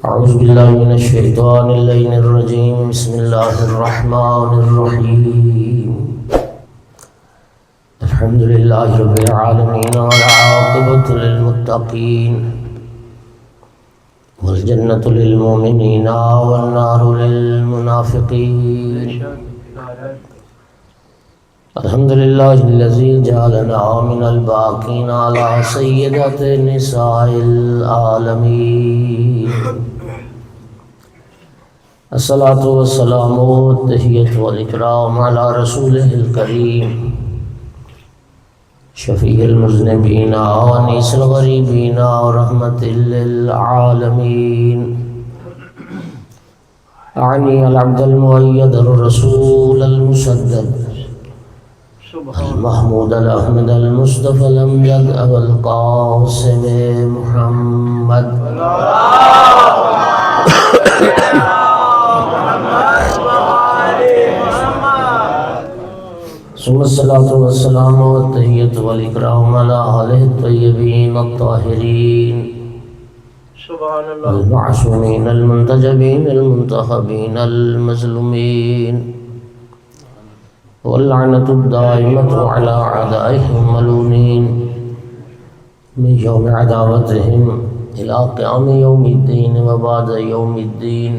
اعوذ باللہ من الشیطان اللعین الرجیم بسم اللہ الرحمن الرحیم الحمدللہ رب العالمین والعاقبۃ للمتقین والجنۃ للمؤمنین والنار للمنافقین الحمدللہ الذی جعلنا من الباقین علی سیدۃ نساء العالمین الصلاۃ والسلام والتحیۃ والاکرام علی رسولہ الکریم شفیع المذنبین وانیس الغریبین ورحمۃ للعالمین اعنی العبد المؤید الرسول المسدد المحمود الاحمد المصطفى الامجد ابو القاسم محمد ثم الصلاة والسلام والتحیۃ والاکرام علی آلہ الطیبین الطاہرین المعصومین المنتجبین المنتخبین المظلومین واللعنة الدائمة على أعدائهم ملونين من يوم عداوتهم إلى قيام يوم الدين وبعد يوم الدين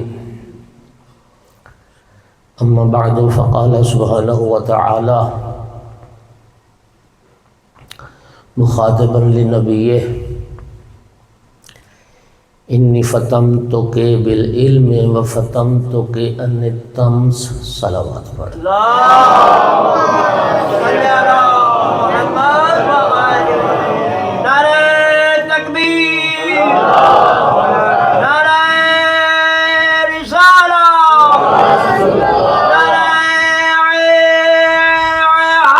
أما بعد فقال سبحانه وتعالى مخاطبا لنبيه انی فتنتک بالعلم وفتنتک ان التمس صلوات پڑھ نعرہ تکبیر نعرہ رسالہ نعرہ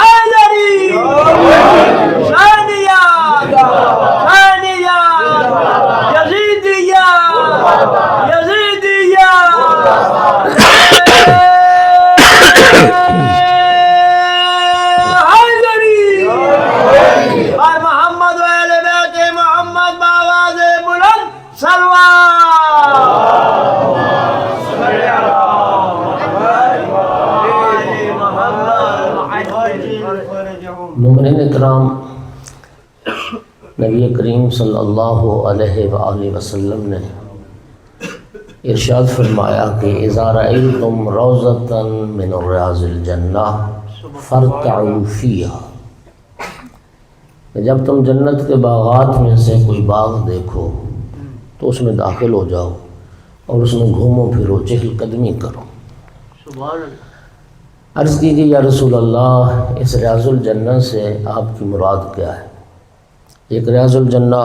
حیدری ثانیات مومنین اکرام، نبی کریم صلی اللہ علیہ وآلہ وسلم نے ارشاد فرمایا کہ اذا رأیتم روضۃ من ریاض الجنہ فارتعوا فیہا، جب تم جنت کے باغات میں سے کوئی باغ دیکھو تو اس میں داخل ہو جاؤ اور اس میں گھومو پھرو، چہل قدمی کرو۔ عرض کیجیے یا رسول اللہ، اس ریاض الجنہ سے آپ کی مراد کیا ہے؟ ایک ریاض الجنہ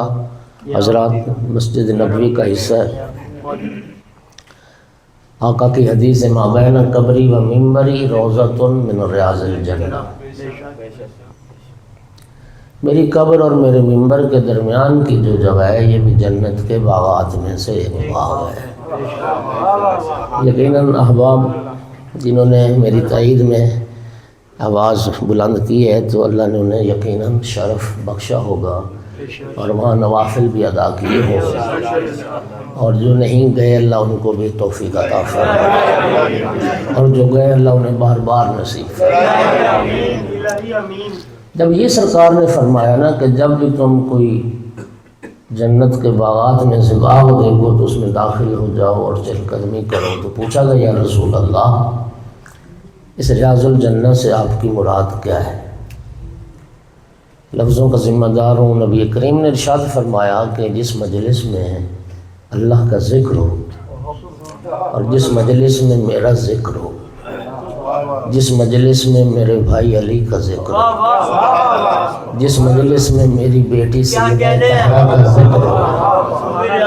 حضرات مسجد نبوی کا حصہ ہے۔ آقا کی حدیث ہے ما بین قبری و منبری روضۃ من ریاض الجنہ، میری قبر اور میرے منبر کے درمیان کی جو جگہ ہے یہ بھی جنت کے باغات میں سے ایک باغ ہے۔ یقیناً احباب جنہوں نے میری تائید میں آواز بلند کی ہے تو اللہ نے انہیں یقیناً شرف بخشا ہوگا اور وہاں نوافل بھی ادا کیے ہوں گے، اور جو نہیں گئے اللہ ان کو بھی توفیق عطا فرمائے، اور جو گئے اللہ انہیں بار بار نصیب فرمائے۔ جب یہ سرکار نے فرمایا نا کہ جب بھی تم کوئی جنت کے باغات میں سے باغ دیکھو تو اس میں داخل ہو جاؤ اور چہل قدمی کرو، تو پوچھا گیا یا رسول اللہ، اس ریاض الجنہ سے آپ کی مراد کیا ہے؟ لفظوں کا ذمہ دار ہوں۔ نبی کریم نے ارشاد فرمایا کہ جس مجلس میں اللہ کا ذکر ہو اور جس مجلس میں میرا ذکر ہو، جس مجلس میں میرے بھائی علی کا ذکر ہو، جس مجلس میں میری بیٹی سیدہ طہرہ کا ذکر ہو،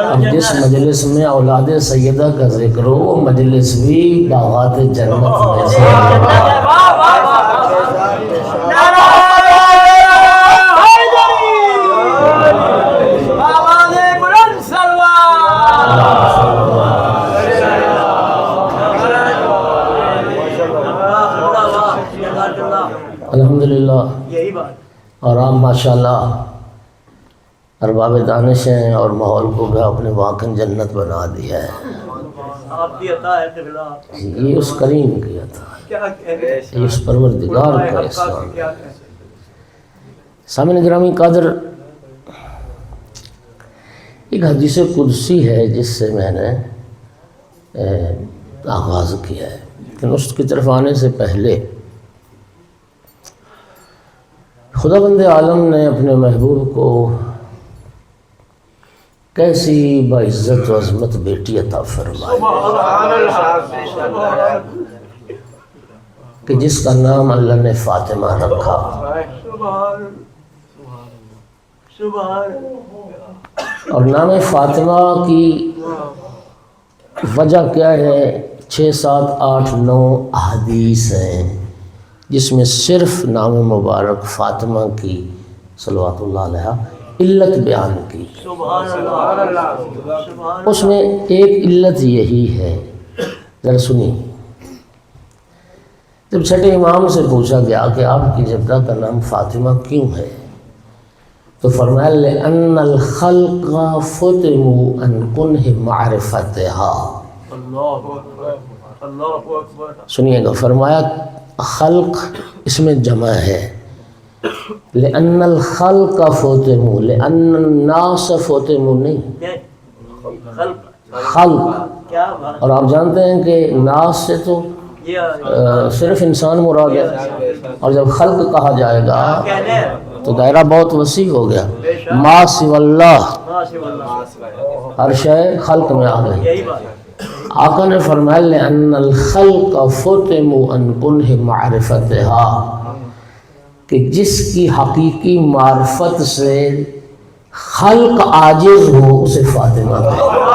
اور جس مجلس میں اولاد سیدہ کا ذکر ہو، وہ مجلس بھی باغات جنت میں سے الحمدللہ۔ اور آپ ماشاءاللہ ارباب دانش ہیں اور ماحول کو بھی اپنے واقع جنت بنا دیا ہے. آپ کی عطا ہے قبلہ. یہ اس کریم کی عطا ہے, کیا کہنے یہ اس پروردگار کا احسان ہے. کیا کہنے. سامعین گرامی قدر، ایک حدیث قدسی ہے جس سے میں نے آغاز کیا ہے، لیکن اس کی طرف آنے سے پہلے خداوند عالم نے اپنے محبوب کو کیسی باعزت و عظمت بیٹی عطا فرمائی کہ جس کا نام اللہ نے فاطمہ رکھا. اور نام فاطمہ کی وجہ کیا ہے؟ 6 7 8 9 احادیث ہیں جس میں صرف نام مبارک فاطمہ کی صلوات اللہ علیہ علت بیان کی. اس میں ایک علت یہی ہے، ذرا سنیے. جب چھٹے امام سے پوچھا گیا کہ آپ کی جدہ کا نام فاطمہ کیوں ہے، تو فرمایا لِأَنَّ الْخَلْقَ فُتِمُوا عَنْ كُنْهِ مَعْرِفَتِهَا. سنیے گا، فرمایا خلق اس میں جمع ہے. لِأَنَّ الْخَلْقَ فُتِمُوا، لِأَنَّ النَّاسَ فُتِمُوا نہیں، خلق. اور آپ جانتے ہیں کہ ناس سے تو صرف انسان مراد ہے، اور جب خلق کہا جائے گا تو دائرہ بہت وسیع ہو گیا. ما سوی اللہ، ہر شے خلق میں آ گئی. آقا نے فرمایا لِأَنَّ الْخَلْقَ فُتِمُوا عَنْ كُنْهِ مَعْرِفَتِهَا، کہ جس کی حقیقی معرفت سے خلق عاجز ہو اسے فاطمہ کہتے ہیں.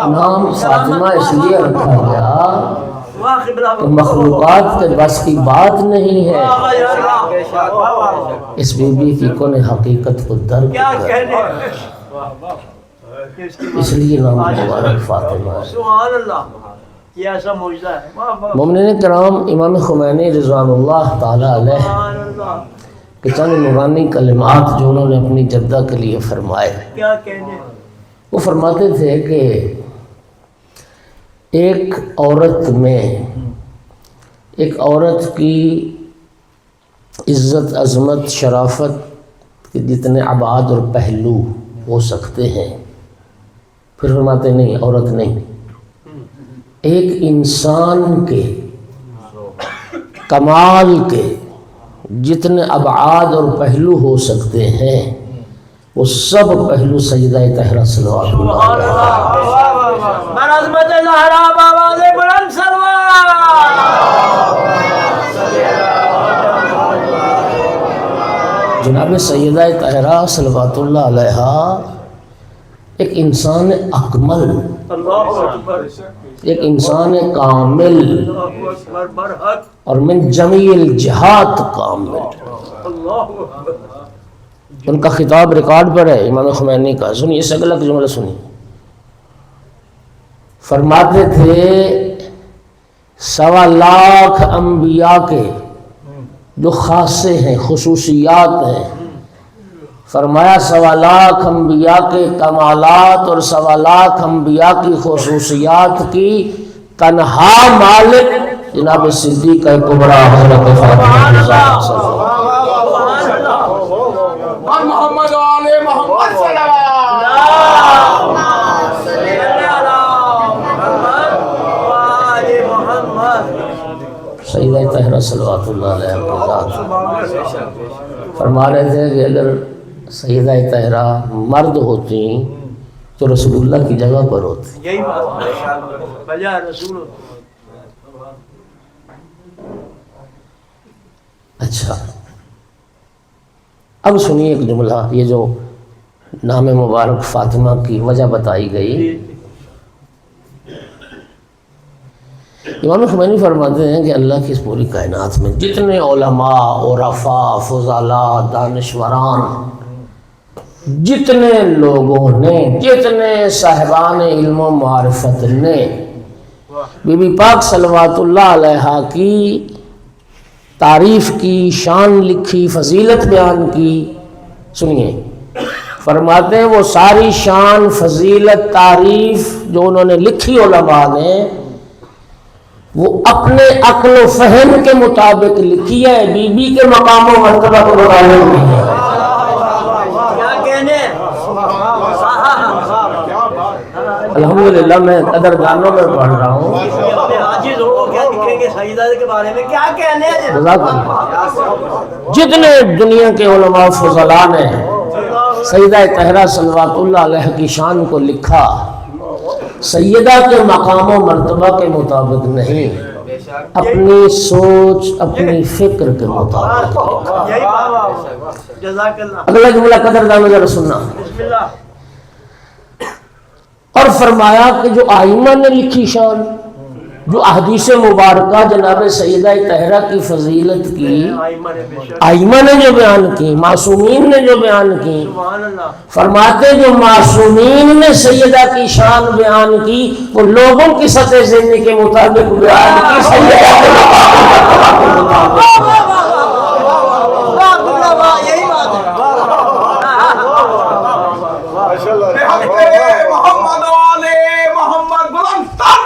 نام فاطمہ اس لیے رکھا گیا کہ مخلوقات کے بس کی بات نہیں ہے اس بی بی کی کن حقیقت کو درک کر، اس لیے نام مبارک فاطمہ ہے. سبحان اللہ، یہ ایسا معجزہ ہے. مومنین کرام، امام خمینی رضوان اللہ تعالی علیہ کہ چند نورانی کلمات جو انہوں نے اپنی جدہ کے لیے فرمائے، کیا کہنے. وہ فرماتے تھے کہ ایک عورت کی عزت، عظمت، شرافت کے جتنے ابعاد اور پہلو ہو سکتے ہیں، پھر فرماتے نہیں، عورت نہیں، ایک انسان کے کمال کے جتنے ابعاد اور پہلو ہو سکتے ہیں وہ سب پہلو سیدہ طاہرہ صلوات اللہ علیہا. عظمت زہرا بآواز بلند سلوات. جناب سیدہ طاہرہ صلوات اللہ علیہا ایک انسان اکمل، ایک انسان کامل، اور من جمیع الجہات کامل. ان کا خطاب ریکارڈ پر ہے امام خمینی کا. سنیے اس اگلا جملہ سنیے. فرماتے تھے 1.25 لاکھ انبیاء کے جو خاصے ہیں، خصوصیات ہیں، فرمایا 1.25 لاکھ انبیاء کے کمالات اور 1.25 لاکھ انبیاء کی خصوصیات کی تنہا مالک جناب صدیق کبریٰ حضرت فاطمہ صلی اللہ محمد علیہ محمد سیدہ طاہرہ صلوات اللہ علیہ کی ذات. فرما رہے تھے کہ اگر سیدہ طاہرہ مرد ہوتی تو رسول اللہ کی جگہ پر ہوتی. یہی بات بجائے رسول. اچھا، اب سنیے ایک جملہ، یہ جو نام مبارک فاطمہ کی وجہ بتائی گئی. امام خمینی فرماتے ہیں کہ اللہ کی اس پوری کائنات میں جتنے علماء، عرفاء، فضلاء، دانشوران، جتنے لوگوں نے، جتنے صاحبان علم و معرفت نے بی بی پاک صلوات اللہ علیہا کی تعریف کی، شان لکھی، فضیلت بیان کی. سنیے، فرماتے ہیں وہ ساری شان، فضیلت، تعریف جو انہوں نے لکھی علماء نے، وہ اپنے عقل و فہم کے مطابق لکھی ہے، بی بی کے مقام و مرتبہ کو مطابق نہیں ہے. کیا کہنے؟ الحمدللہ میں قدردانوں میں پڑھ رہا ہوں. اپنے عاجز ہو کیا لکھیں گے سیدہ کے بارے میں؟ کیا کہنے ہیں؟ جزاک اللہ. جتنے دنیا کے علماء و فضلاء نے سیدہ طاہرہ صلوات اللہ علیہ کی شان کو لکھا، سیدہ کے مقام و مرتبہ کے مطابق نہیں، اپنی سوچ، اپنی فکر کے مطابق لکھا. یہی بات. جزاک اللہ. اگلا جملہ قدردانوں ذرا سننا. بسم اللہ. اور فرمایا کہ جو آئمہ نے لکھی شان، جو احادیث مبارکہ جناب سیدہ طاہرہ کی فضیلت کی آئمہ نے جو بیان کی، معصومین نے جو بیان کی، سبحان اللہ. فرماتے جو معصومین نے سیدہ کی شان بیان کی وہ لوگوں کی سطح ذہنی کے مطابق بیان کی، سیدہ کے مطابق. یہی بات ہے. محمد والے محمد بلند تر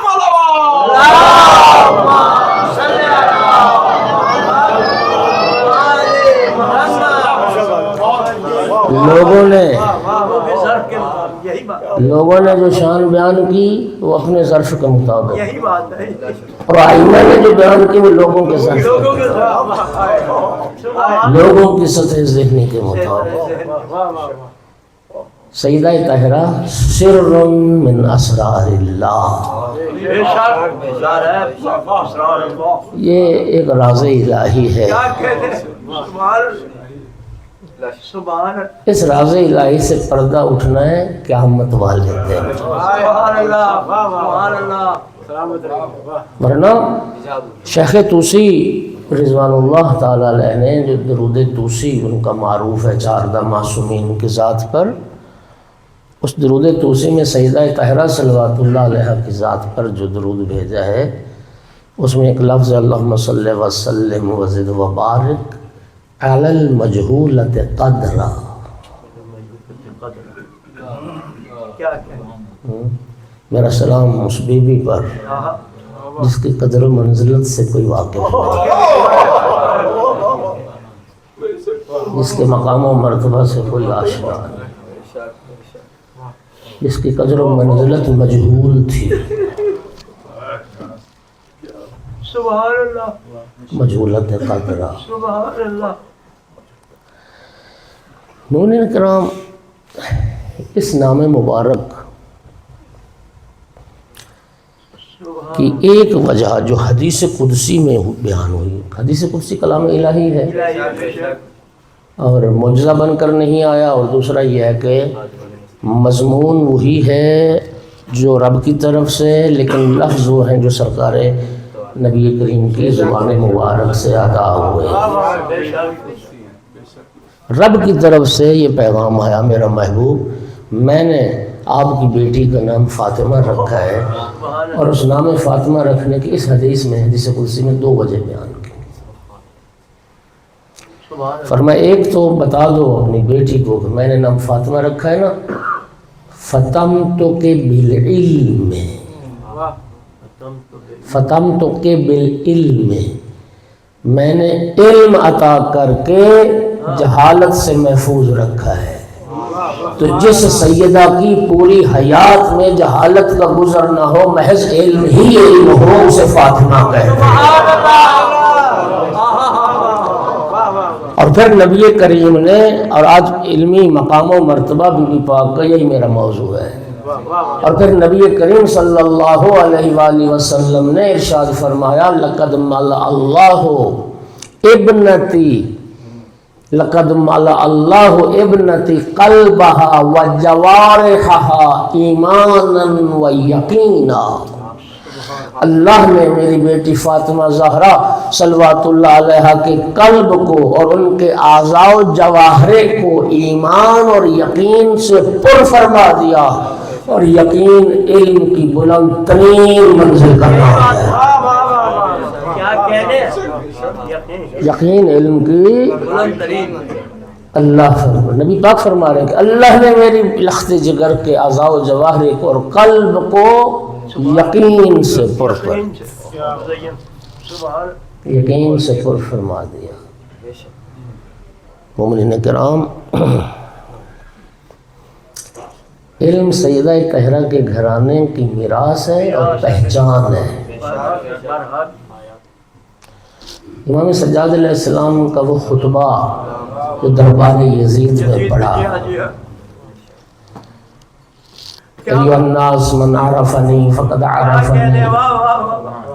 لوگوں نے جو شان بیان کی وہ اپنے ظرف کے مطابق، یہی بات ہے. اور آئمہ نے جو بیان کی وہ لوگوں کے ظرف، لوگوں کی سطح ذہنی کے مطابق. سیدہ طاہرہ سر من اسرار اللہ، یہ ایک راز الہی ہے. اس راز الہی سے پردہ اٹھنا ہے قیامت والے دن، ورنہ شیخ طوسی رضوان اللہ تعالی علیہ نے جو درود طوسی ان کا معروف ہے چاردہ معصومین کی ذات پر، اس درود طوسی میں سیدہ طاہرہ صلوات اللہ علیہ کی ذات پر جو درود بھیجا ہے اس میں ایک لفظ اللہم صلی وسلم وزد وبارک علی المجہولۃ قدرہ. میرا سلام اس بی بی پر جس کی قدر و منزلت سے کوئی واقف نہیں، جس کے مقام و مرتبہ سے کوئی آشنا نہیں، جس کی قدر و منزلت مجہول تھی. سبحان اللہ. مجہولت قدرہ. سبحان اللہ. مومنین کرام، اس نام مبارک کی ایک وجہ جو حدیث قدسی میں بیان ہوئی، حدیث قدسی کلام الہی ہے اور معجزہ بن کر نہیں آیا، اور دوسرا یہ ہے کہ مضمون وہی ہے جو رب کی طرف سے، لیکن لفظ وہ ہیں جو سرکار نبی کریم کی زبان مبارک سے ادا ہوئے. رب کی طرف سے یہ پیغام آیا، میرا محبوب میں نے آپ کی بیٹی کا نام فاطمہ رکھا ہے، اور اس نام فاطمہ رکھنے کی اس حدیث میں، حدیث قدسی میں 2 وجہ بیان کی. فرمایا ایک تو بتا دو اپنی بیٹی کو کہ میں نے نام فاطمہ رکھا ہے نا، فتمتک بالعلم، فتمتک بالعلم، میں نے علم عطا کر کے جہالت سے محفوظ رکھا ہے. تو جس سیدہ کی پوری حیات میں جہالت کا گزر نہ ہو، محض علم ہی علم ہو، اسے فاطمہ کہتے ہیں. اور پھر نبی کریم نے، اور آج علمی مقام و مرتبہ بی بی پاک کا یہی میرا موضوع ہے، اور پھر نبی کریم صلی اللہ علیہ وآلہ وسلم نے ارشاد فرمایا لقد ملأ اللہ ابنتی، لقد ملأ اللہ ابنتی قلبہا وجوارحہا ایمانا و یقینا. اللہ نے میری بیٹی فاطمہ زہرا صلوات اللہ علیہ کے قلب کو اور ان کے اعضاء و جواہرے کو ایمان اور یقین سے پر فرما دیا، اور یقین علم کی بلند ترین منزل کا نام ہے. کیا کہنے؟ یقین علم کی بلند ترین اللہ نبی پاک فرما رہے ہیں کہ اللہ نے میری لخت جگر کے اعضاء و جواہر کو اور قلب کو یقین سے پر یقین سے پر فرما دیا۔ مومنین کرام، علم سیدہ طاہرہ کے گھرانے کی میراث ہے اور پہچان ہے۔ امام سجاد علیہ السلام کا وہ خطبہ جو دربار یزید میں پڑھا، ایھا الناس من عرفنی فقد عرفنی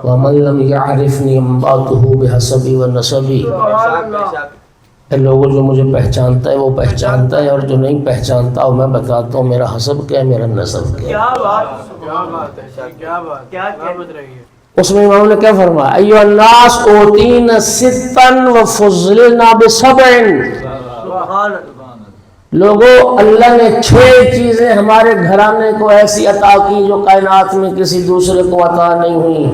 ومن لم یعرفنی انباتہ بحسبی ونسبی۔ اے لوگوں، جو مجھے پہچانتا ہے وہ پہچانتا ہے، اور جو نہیں پہچانتا وہ میں بتاتا ہوں میرا حسب کیا ہے، میرا نسب کیا ہے۔ اس میں امام نے کیا فرمایا؟ ایھا الناس اوتینا ستا وفضلنا بسبع۔ لوگوں، اللہ نے 6 چیزیں ہمارے گھرانے کو ایسی عطا کی جو کائنات میں کسی دوسرے کو عطا نہیں ہوئی،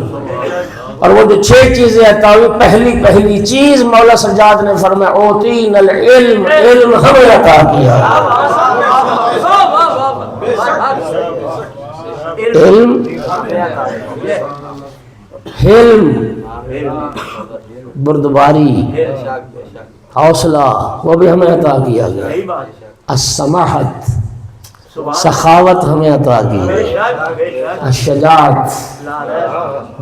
اور وہ جو 6 چیزیں عطا ہوئی، پہلی چیز مولا سجاد نے فرمایا اوتینا العلم، علم ہمیں عطا کیا۔ علم، بردباری، حوصلہ، وہ بھی ہمیں عطا کیا گیا۔ السماحت، سخاوت ہمیں عطا کی۔ الشجاعت،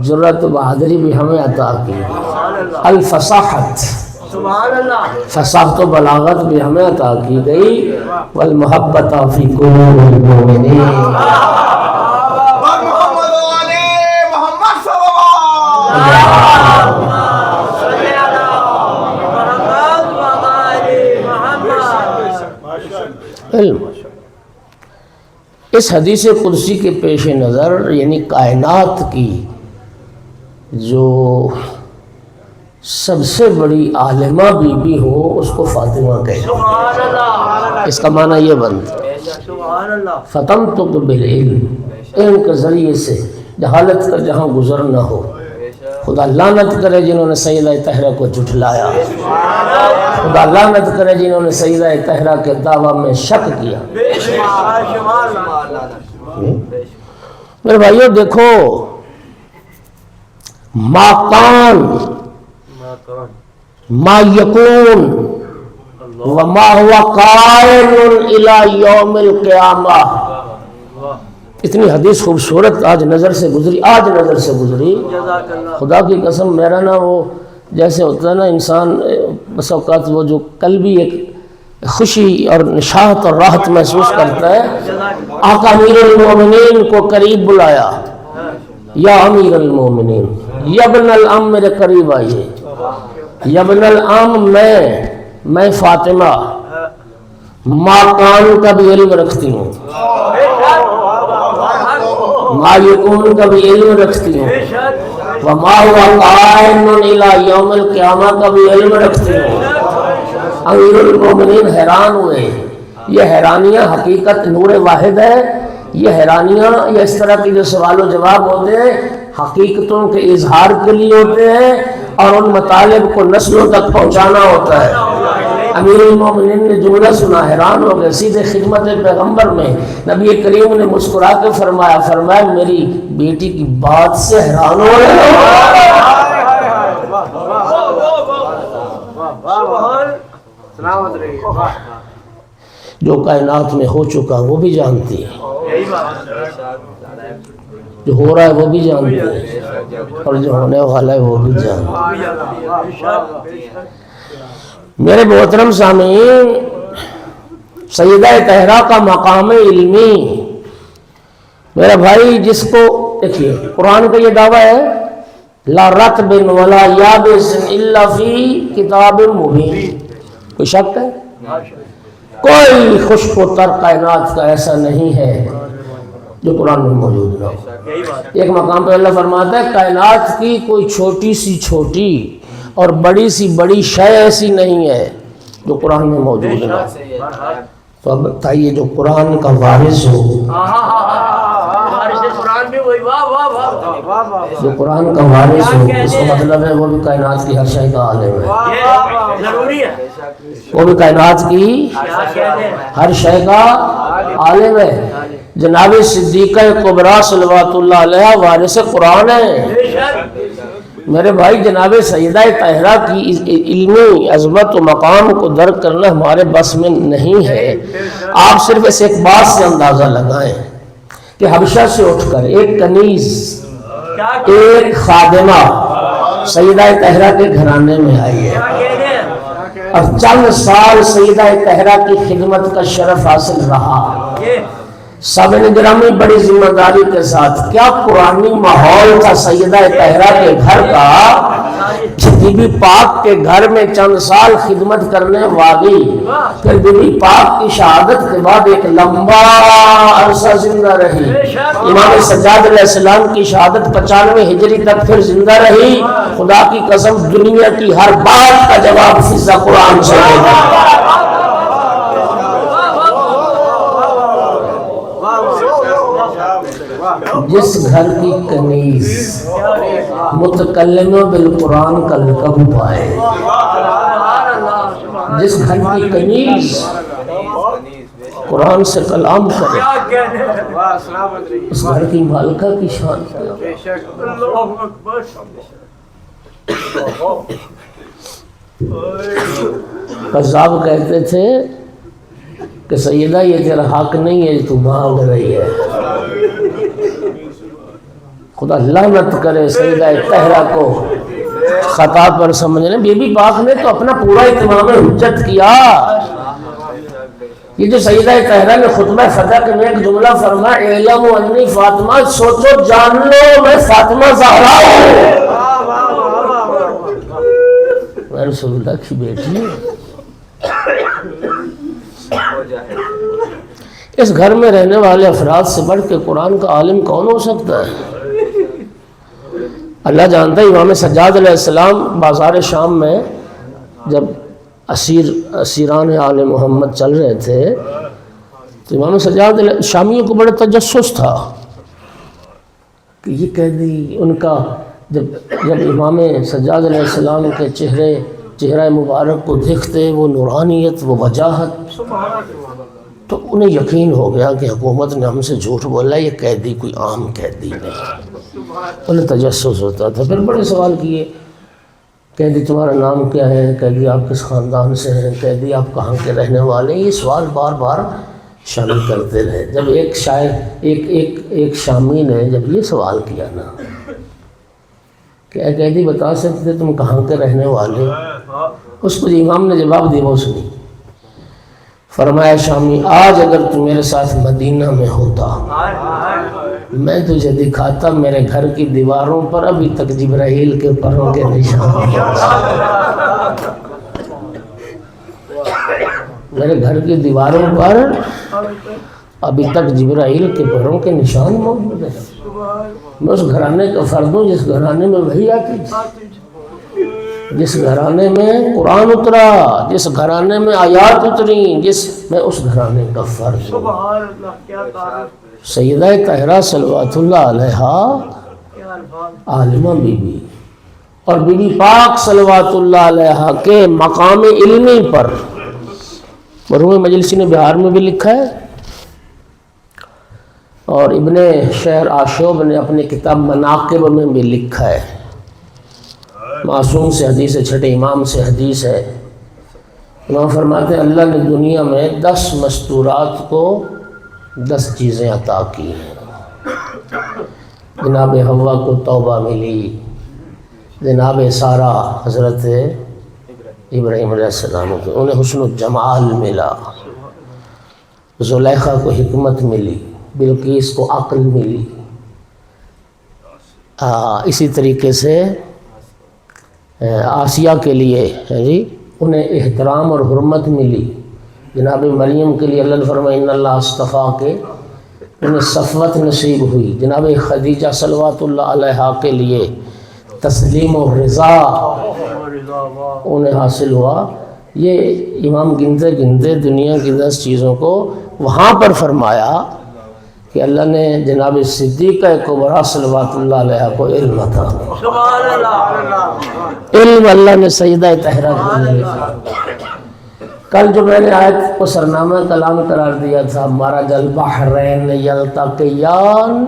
جرأت و بہادری بھی ہمیں عطا کی۔ الفصاحت، فصاحت و بلاغت بھی ہمیں عطا کی گئی۔ والمحبت فی قلوب المؤمنین۔ علم، اس حدیث قدسی کے پیش نظر، یعنی کائنات کی جو سب سے بڑی عالمہ بی بی ہو اس کو فاطمہ کہتے ہیں۔ اس کا معنی یہ بنتا فتمتق بالعلم، علم کے ذریعے سے جہالت کا جہاں گزر نہ ہو۔ خدا لعنت کرے جنہوں نے سیدہ طاہرہ کو جھٹلایا، خدا لعنت کرے جنہوں نے سیدہ طاہرہ کے دعویٰ میں شک کیا۔ میرے بھائیو دیکھو، ما کان، ما یکون، وما ہوا قائم الی یوم القیامہ۔ اتنی حدیث خوبصورت آج نظر سے گزری، خدا کی قسم میرا نا وہ جیسے ہوتا ہے نا انسان بس اوقات وہ جو قلبی ایک خوشی اور نشاط اور راحت محسوس کرتا ہے۔ آقا امیر المومنین کو قریب بلایا، یا امیر المومنین، یا ابن العم، میرے قریب آئیے، یا ابن العم، میں فاطمہ ماکان کا بھی علم رکھتی ہوں، ما یکون کا بھی علم رکھتی ہوں، وما ہوا قائم الی یوم القیامہ کا بھی علم رکھتی ہوں۔ امیر المومنین حیران ہوئے۔ یہ حیرانیاں حقیقت نور واحد ہے۔ یہ حیرانیاں یا اس طرح کے جو سوال و جواب ہوتے ہیں حقیقتوں کے اظہار کے لیے ہوتے ہیں، اور ان مطالب کو نسلوں تک پہنچانا ہوتا ہے۔ امیر المومنین نے جملہ سنا، حیران ہو گئے۔ سیدھے خدمت پیغمبر میں نبی کریم نے مسکرا کے فرمایا میری بیٹی کی بات سے حیران ہو رہے ہو؟ جو کائنات میں ہو چکا وہ بھی جانتی ہے، جو ہو رہا ہے وہ بھی جانتی ہے، اور جو ہونے والا ہے وہ بھی جانتی ہے۔ میرے محترم سامعین، سیدہ طاہرہ کا مقام علمی، میرا بھائی جس کو دیکھیے قرآن کا یہ دعویٰ ہے لا رطب ولا یابس الا فی کتاب مبین۔ کوئی شک ہے؟ کوئی خشک و تر کائنات کا ایسا نہیں ہے جو قرآن میں موجود نہ ہو۔ ایک مقام پہ اللہ فرماتا ہے کائنات کی کوئی چھوٹی سی چھوٹی اور بڑی سی بڑی شے ایسی نہیں ہے جو قرآن میں موجود نہ ہو۔ تو اب بتائیے جو قرآن کا وارث ہو، قرآن بھی وہی واہ واہ واہ جو قرآن کا وارث ہو اس کا مطلب ہے وہ بھی کائنات کی ہر شے کا عالم ہے، یہ ضروری ہے. وہ بھی کائنات کی ہر شے کا عالم ہے. جناب صدیقہ کبریٰ صلوات اللہ علیہ وارث قرآن ہے. میرے بھائی جناب سیدہ طاہرہ کی علمی عظمت و مقام کو درک کرنا ہمارے بس میں نہیں ہے. آپ صرف اس ایک بات سے اندازہ لگائیں کہ حبشہ سے اٹھ کر ایک کنیز، ایک خادمہ سیدہ طاہرہ کے گھرانے میں آئی ہے اور چند سال سیدہ طاہرہ کی خدمت کا شرف حاصل رہا. سامعین گرامی بڑی ذمہ داری کے ساتھ، کیا قرآنی ماحول تھا سیدہ طاہرہ کے گھر کا کہ بی بی پاک کے گھر میں چند سال خدمت کرنے والی پھر بی بی پاک کی شہادت کے بعد ایک لمبا عرصہ زندہ رہی. امام سجاد علیہ السلام کی شہادت 95 ہجری تک پھر زندہ رہی. خدا کی قسم دنیا کی ہر بات کا جواب فضا قرآن سے دے گا. جس گھر کی کنیز متکلمہ بالقرآن کا لقب پائے، جس گھر کی کنیز قرآن سے کلام کرے، اس گھر کی مالکہ کی شان کیا. قذاب کہتے تھے کہ سیدہ یہ تیرا حق نہیں ہے، تو مانگ رہی ہے. خدا لعنت کرے سیدہ طاہرہ کو خطا پر سمجھنے. بی بی پاک نے تو اپنا پورا اتمام حجت کیا. یہ جو سیدہ طاہرہ نے خطبہ فتح میں ایک جملہ فرمایا، اعلم انی فاطمہ، سوچو جان لو میں فاطمہ زہرا ہوں، میں رسول اللہ کی بیٹی ہوں. اس گھر میں رہنے والے افراد سے بڑھ کے قرآن کا عالم کون ہو سکتا ہے؟ اللہ جانتا ہے. امام سجاد علیہ السلام بازار شام میں جب اسیران آل محمد چل رہے تھے تو امام سجاد شامیوں کو بڑا تجسس تھا کہ یہ قیدی ان کا جب امام سجاد علیہ السلام کے چہرہ مبارک کو دیکھتے، وہ نورانیت، وہ وجاہت، تو انہیں یقین ہو گیا کہ حکومت نے ہم سے جھوٹ بولا، یہ قیدی کوئی عام قیدی نہیں. انہیں تجسس ہوتا تھا. پھر بڑے سوال کیے، قیدی تمہارا نام کیا ہے، قیدی آپ کس خاندان سے ہیں، قیدی آپ کہاں کے رہنے والے ہیں. یہ سوال بار بار شامل کرتے رہے. جب ایک شاعر ایک شامی نے جب یہ سوال کیا نا کہ اے قیدی بتا سکتے تم کہاں کے رہنے والے، اس کو امام نے جواب دیا، وہ سنی. فرمایا شامی، آج اگر تو میرے ساتھ مدینہ میں ہوتا میں تجھے دکھاتا میرے گھر کی دیواروں پر ابھی تک جبرائیل کے پروں کے نشان ہیں. میرے گھر کی دیواروں پر ابھی تک جبرائیل کے پروں کے نشان موجود ہیں. میں اس گھرانے کا فرد ہوں جس گھرانے میں وحی آتی تھی، جس گھرانے میں قرآن اترا، جس گھرانے میں آیات اتری، میں اس گھرانے کا فرد ہوں. سیدہ طاہرہ صلوات اللہ علیہ عالمہ بی بی اور بی بی پاک صلوات اللہ علیہ کے مقام علمی پر مرحوم مجلسی نے بہار میں بھی لکھا ہے، اور ابن شہر آشوب نے اپنی کتاب مناقب میں بھی لکھا ہے. معصوم سے حدیث ہے، چھٹے امام سے حدیث ہے. امام فرماتے ہیں اللہ نے دنیا میں 10 مستورات کو 10 چیزیں عطا کی ہیں. جناب حوا کو توبہ ملی، جناب سارہ حضرت ابراہیم علیہ السلام کو انہیں حسن و جمال ملا، زلیخا کو حکمت ملی، بلقیس کو عقل ملی. اسی طریقے سے آسیہ کے لیے انہیں احترام اور حرمت ملی. جناب مریم کے لیے اللہ نے فرمایا ان اللہ اصطفیٰ کے انہیں صفوت نصیب ہوئی. جناب خدیجہ صلوات اللہ علیہ کے لیے تسلیم و رضا انہیں حاصل ہوا. یہ امام گنتے گنتے دنیا کی 10 چیزوں کو وہاں پر فرمایا کہ اللہ نے جناب صدیقہ کبریٰ صلوات اللہ علیہ کو علم عطا کیا۔ سبحان اللہ۔ علم اللہ نے سیدہ طاہرہ کو دیا۔ کل جو میں نے آیت کو سرنامہ کلام قرار دیا تھا مرج البحرین یلتقیان،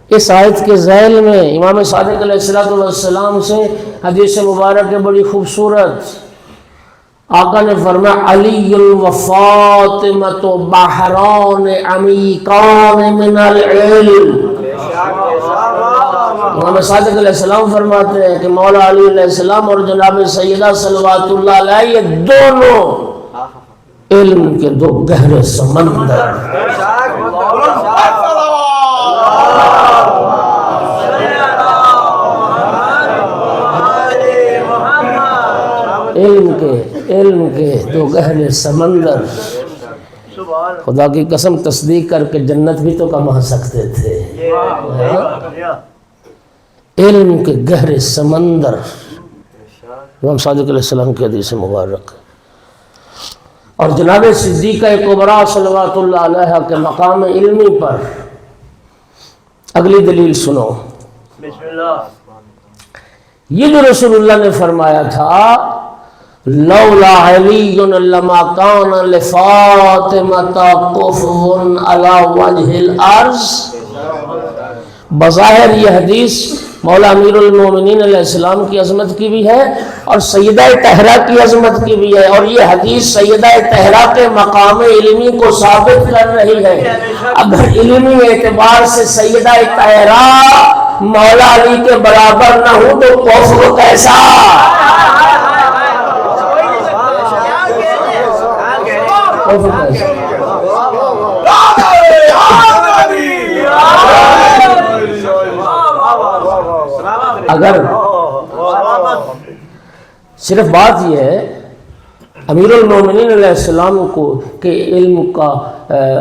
اس آیت کے ذیل میں امام صادق علیہ السلام سے حدیث مبارک بڑی خوبصورت، آقا نے فرمایا علی و فاطمۃ بحران عمیقان من العلم۔ امام صادق علیہ السلام فرماتے ہیں کہ مولا علی علیہ السلام اور جناب سیدہ صلوات اللہ علیہ یہ دونوں علم کے دو گہرے سمندر، علم کے دو گہرے سمندر۔ خدا کی قسم تصدیق کر کے جنت بھی تو کما سکتے تھے۔ علم کے گہرے سمندر، امام صادق علیہ السلام کی حدیث مبارک۔ اور جناب صدیقہ کبریٰ صلوات اللہ علیہ کے مقام علمی پر اگلی دلیل سنو۔ بسم اللہ۔ یہ جو رسول اللہ نے فرمایا تھا لولا علی لما کان لفاطمۃ کفو علی وجہ الارض، بظاہر یہ حدیث مولا امیر المومنین علیہ السلام کی عظمت کی بھی ہے اور سیدہ طاہرہ کی عظمت کی بھی ہے، اور یہ حدیث سیدہ طاہرہ کے مقام علمی کو ثابت کر رہی ہے۔ اگر علمی اعتبار سے سیدہ طاہرہ مولا علی کے برابر نہ ہو تو کفر کیسا؟ اگر صرف بات یہ ہے امیر المومنین علیہ السلام کو کہ علم کا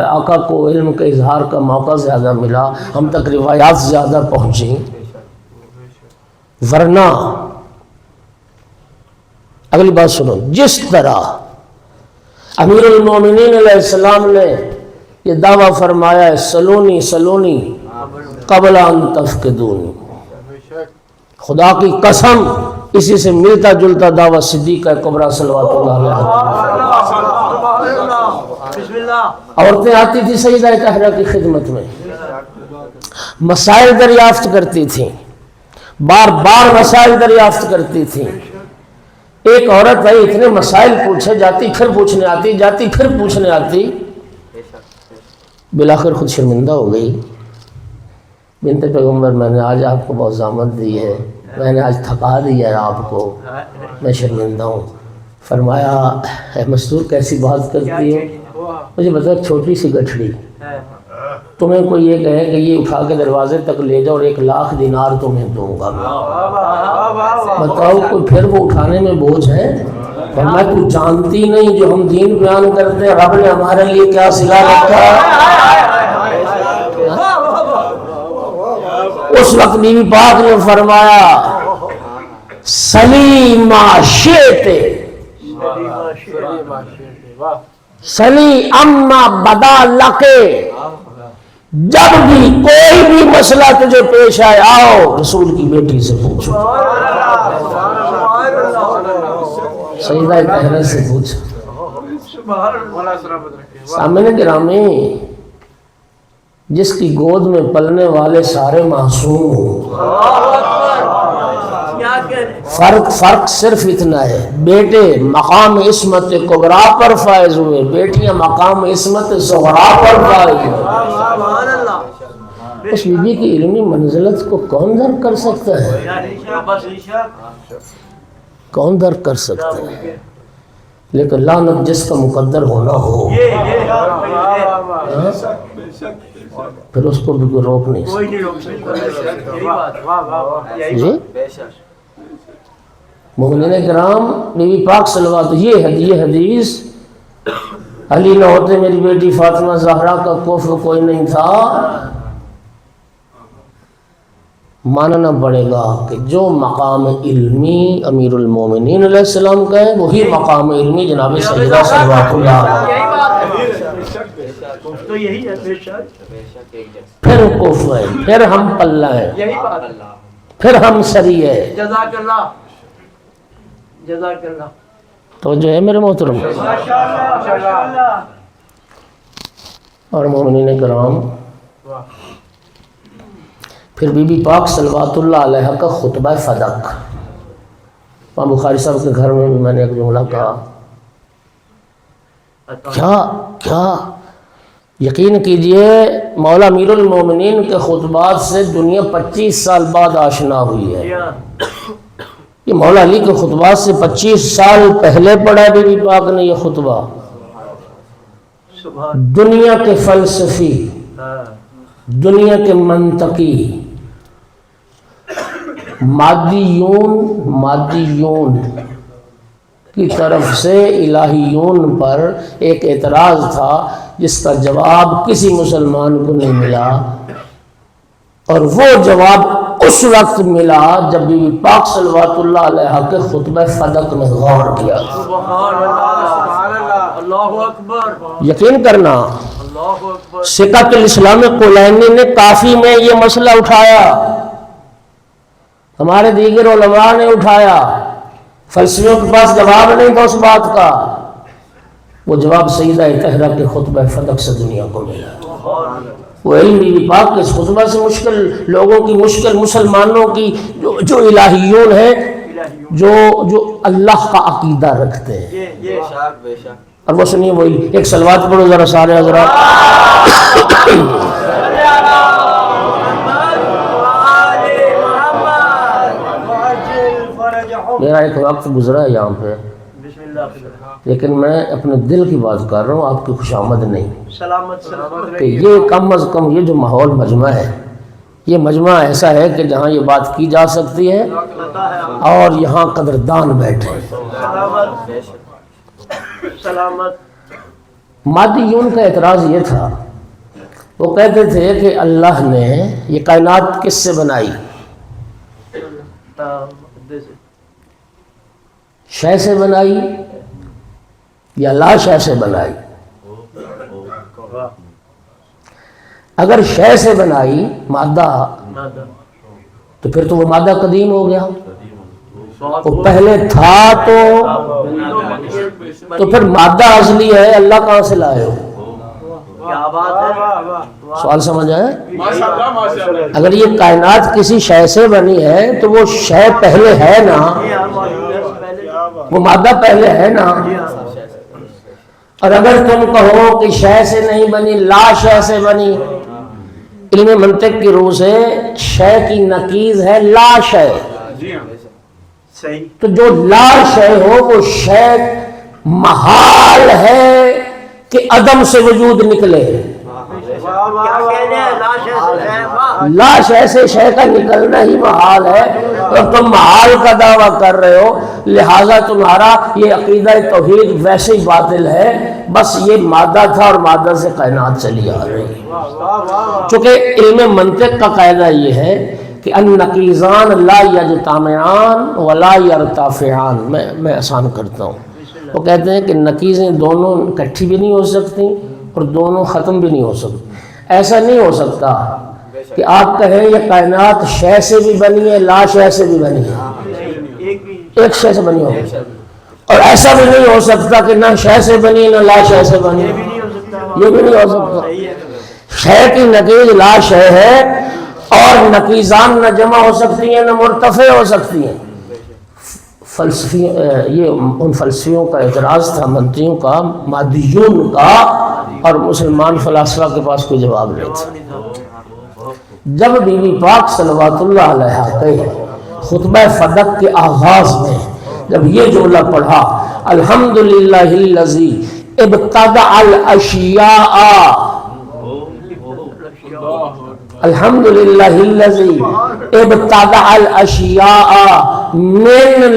آقا کو علم کے اظہار کا موقع زیادہ ملا، ہم تک روایات زیادہ پہنچیں، ورنہ اگلی بات سنو، جس طرح امیر المومنین علیہ السلام نے یہ دعویٰ فرمایا ہے سلونی سلونی قبل ان تفقدونی، خدا کی قسم اسی سے ملتا جلتا دعویٰ صدیقہ کبریٰ صلوات اللہ علیہ۔ عورتیں آتی تھی سیدہ طاہرہ کی خدمت میں، مسائل دریافت کرتی تھیں، بار بار مسائل دریافت کرتی تھیں۔ ایک عورت ہے اتنے مسائل پوچھے جاتی پھر پوچھنے آتی، جاتی پھر پوچھنے آتی، بالآخر خود شرمندہ ہو گئی۔ بنت پیغمبر میں نے آج آپ کو بہت زحمت دی ہے، میں نے آج تھکا دیا ہے آپ کو، میں شرمندہ ہوں۔ فرمایا اے مستور کیسی بات کرتی ہو؟ مجھے بتا چھوٹی سی گٹھڑی، تمہیں کوئی یہ کہے کہ یہ اٹھا کے دروازے تک لے جاؤ اور 1,00,000 دینار تمہیں دوں گا، بتاؤ کوئی پھر وہ اٹھانے میں بوجھ ہے؟ فرمایا تو جانتی نہیں جو ہم دین بیان کرتے ہیں رب نے ہمارے لیے کیا صلہ رکھا ہے۔ اس وقت بیوی پاک نے فرمایا سلی ما شئت، سلی اما بدا لکے، جب بھی کوئی بھی مسئلہ تجھے پیش آئے آؤ رسول کی بیٹی سے پوچھو، سیدہ طاہرہ سے پوچھو۔ سامنے گرامی، جس کی گود میں پلنے والے سارے معصوم ہوں، فرق صرف اتنا ہے، بیٹے مقام عصمت کبریٰ پر فائز ہوئے، بیٹیاں مقام عصمت صغریٰ پر فائز ہوئے۔ اس بیوی کی علمی منزلت کو کون درک کر سکتا ہے؟ کون درک کر سکتا ہے؟ لیکن لعنت جس کا مقدر ہونا ہو پھر اس کو بھی کوئی روک نہیں سکتا۔ جی مومنین کرام، بیوی پاک صلوات، یہ حدیث علی نہ ہوتے میری بیٹی فاطمہ زہرا کا کفر کوئی نہیں تھا، ماننا پڑے گا کہ جو مقام علمی امیر المومنین علیہ السلام کا ہے وہی مقام علمی جناب سیدہ صلوات اللہ۔ تو یہی ہے بے شک پھر کفر ہے، پھر ہم پلہ ہیں، یہی بات پھر ہم سری ہے. جزاک اللہ جزاک اللہ تو جو ہے میرے محترم ماشاءاللہ اور مومنین کرام، پھر بی بی پاک صلوات اللہ علیہ کا خطبہ فدق. امام بخاری صاحب کے گھر میں بھی میں نے ایک جملہ کہا، کیا یقین کیجئے مولا امیر المومنین کے خطبات سے دنیا 25 سال بعد آشنا ہوئی ہے. یہ مولا علی کے خطبات سے 25 سال پہلے پڑھا بی بی پاک نے یہ خطبہ. دنیا کے فلسفی، دنیا کے منطقی، مادیون کی طرف سے الہیون پر ایک اعتراض تھا جس کا جواب کسی مسلمان کو نہیں ملا، اور وہ جواب اس وقت ملا جب بی بی پاک صلوات اللہ علیہ کے خطبہ فدق میں غور کیا. سبحان اللہ اللہ اکبر یقین کرنا، اللہ اکبر. سکۃ الاسلام کلینی نے کافی میں یہ مسئلہ اٹھایا، ہمارے دیگر علماء نے اٹھایا، فلسفیوں کے پاس جواب نہیں تھا اس بات کا. وہ جواب سیدہ طاہرہ کے خطبہ فدق سے دنیا کو ملا. وہ علم بی بی پاک کے اس خطبہ سے مشکل لوگوں کی، مشکل مسلمانوں کی جو الہیون ہیں، جو اللہ کا عقیدہ رکھتے ہیں. اور وہ سنیے، وہی ایک صلوات پڑھو ذرا سارے حضرات. میرا ایک وقت گزرا ہے یہاں پہ، لیکن میں اپنے دل کی بات کر رہا ہوں، آپ کی خوشامد نہیں. سلامت کہ یہ کم از کم یہ جو ماحول مجمع ہے، یہ مجمع ایسا ہے کہ جہاں یہ بات کی جا سکتی ہے اور یہاں قدردان بیٹھے. سلامت. مادیون کا اعتراض یہ تھا، وہ کہتے تھے کہ اللہ نے یہ کائنات کس سے بنائی؟ شے سے بنائی یا لا شے سے بنائی؟ اگر شے سے بنائی مادہ، تو پھر تو وہ مادہ قدیم ہو گیا. وہ پہلے تھا تو پھر مادہ اصلی ہے، اللہ کہاں سے لائے ہو؟ سوال سمجھ آئے؟ اگر یہ کائنات کسی شے سے بنی ہے تو وہ شے پہلے ہے نا، وہ مادہ پہلے ہے نا. اور اگر تم کہو کہ شے سے نہیں بنی، لا شے سے بنی، علم منطق کی روح سے شے کی نقیض ہے لا شے. تو جو لا شے ہو وہ شے محال ہے کہ عدم سے وجود نکلے. لا شے سے شے کا نکلنا ہی محال ہے، اور تم محال کا دعویٰ کر رہے ہو، لہٰذا تمہارا یہ عقیدہ توحید ویسے ہی باطل ہے. بس یہ مادہ تھا اور مادہ سے کائنات چلی آ رہی ہے. چونکہ علم منطق کا قاعدہ یہ ہے کہ النقیضان لا یجتمعان ولا یرتفعان. میں آسان کرتا ہوں. وہ کہتے ہیں کہ نقیضیں دونوں اکٹھی بھی نہیں ہو سکتی اور دونوں ختم بھی نہیں ہو سکتی. ایسا نہیں ہو سکتا کہ آپ کہیں یہ کائنات شے سے بھی بنی ہے، لا شے سے بھی بنی ہے. ایک شے سے بنی ہوگی. اور ایسا بھی نہیں ہو سکتا کہ نہ شے سے بنی نہ لا شے سے بنی. یہ بھی نہیں ہو سکتا. شے کی نقیض لا شے ہے، اور نقیضان نہ جمع ہو سکتی ہیں نہ مرتفع ہو سکتی ہیں. فلسفی یہ ان فلسفیوں کا اعتراض تھا، منطقیوں کا، مادیون کا، اور مسلمان فلاسفہ کے پاس کوئی جواب نہیں تھا. جب بی بی پاک صلوات اللہ علیہ کے خطبہ فدق کے آغاز میں جب یہ جملہ پڑھا، الحمدللہ الذی ابتدع الاشیاء، الحمدللہ الذی ابتدع الاشیاء من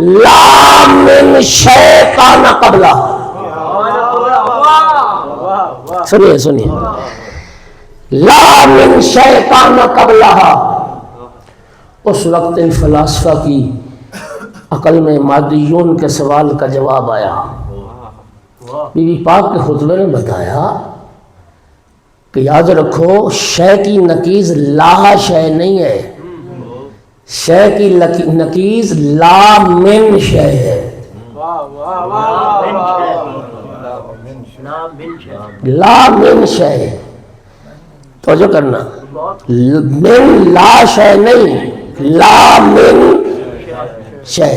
لا من شیطان قبلہ. سنیے لا من شیطان قبلہ. اس وقت ان فلاسفہ کی عقل میں مادیون کے سوال کا جواب آیا بی بی پاک کے خطبے میں بتایا کہ یاد رکھو شے کی نکیز لا شے نہیں ہے، شے کی نکیز لا من شے ہے، لا من شے، توجہ کرنا، من لا شے نہیں، لا من شے۔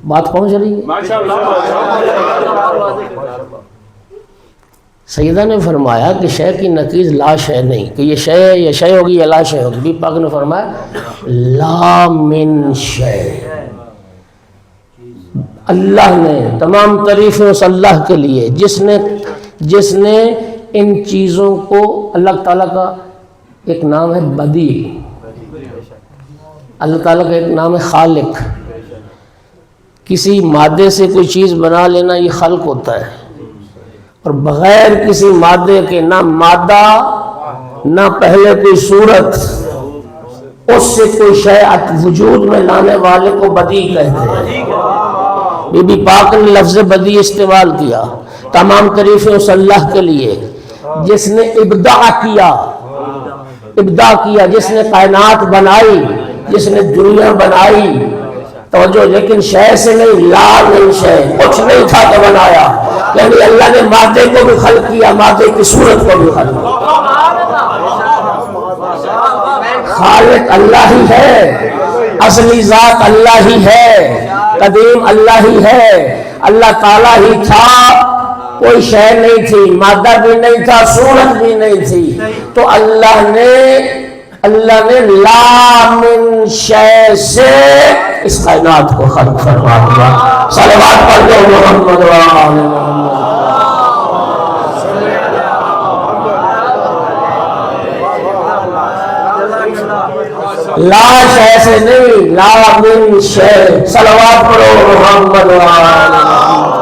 بات پہنچ رہی ہے؟ سیدہ نے فرمایا کہ شے کی نکیز لا شے نہیں، کہ یہ شے ہے، یہ شے ہوگی یا لا شے ہوگی۔ بی پاک نے فرمایا لا من شے۔ اللہ نے تمام تعریفیں اس اللہ کے لیے جس نے ان چیزوں کو، اللہ تعالیٰ کا ایک نام ہے بدیع، اللہ تعالیٰ کا ایک نام ہے خالق۔ کسی مادے سے کوئی چیز بنا لینا یہ خلق ہوتا ہے، اور بغیر کسی مادے کے نہ مادہ نہ پہلے کوئی صورت، اس سے کوئی شے وجود میں لانے والے کو بدیع کہتے ہیں۔ بی بی پاک نے لفظ بدیع استعمال کیا۔ تمام تعریفیں اس اللہ کے لیے جس نے ابداع کیا، جس نے کائنات بنائی، جس نے دنیا بنائی، توجہ، لیکن شے سے نہیں، لا من شے، کچھ نہیں تھا تو بنایا۔ یعنی اللہ نے مادے کو بھی خلق کیا، مادے کی صورت کو بھی خلق کیا۔ خالق اللہ ہی ہے، اصلی ذات اللہ ہی ہے، قدیم اللہ ہی ہے، اللہ تعالیٰ ہی تھا، کوئی شے نہیں تھی، مادہ بھی نہیں تھا، صورت بھی نہیں تھی، تو اللہ نے لا من شے سے اس کائنات کو خلق فرما دیا۔ صلوات پڑھ دو محمد و آل محمد۔ لا شے سے نہیں، لا من شے۔ صلوات پڑھو محمد و آل محمد۔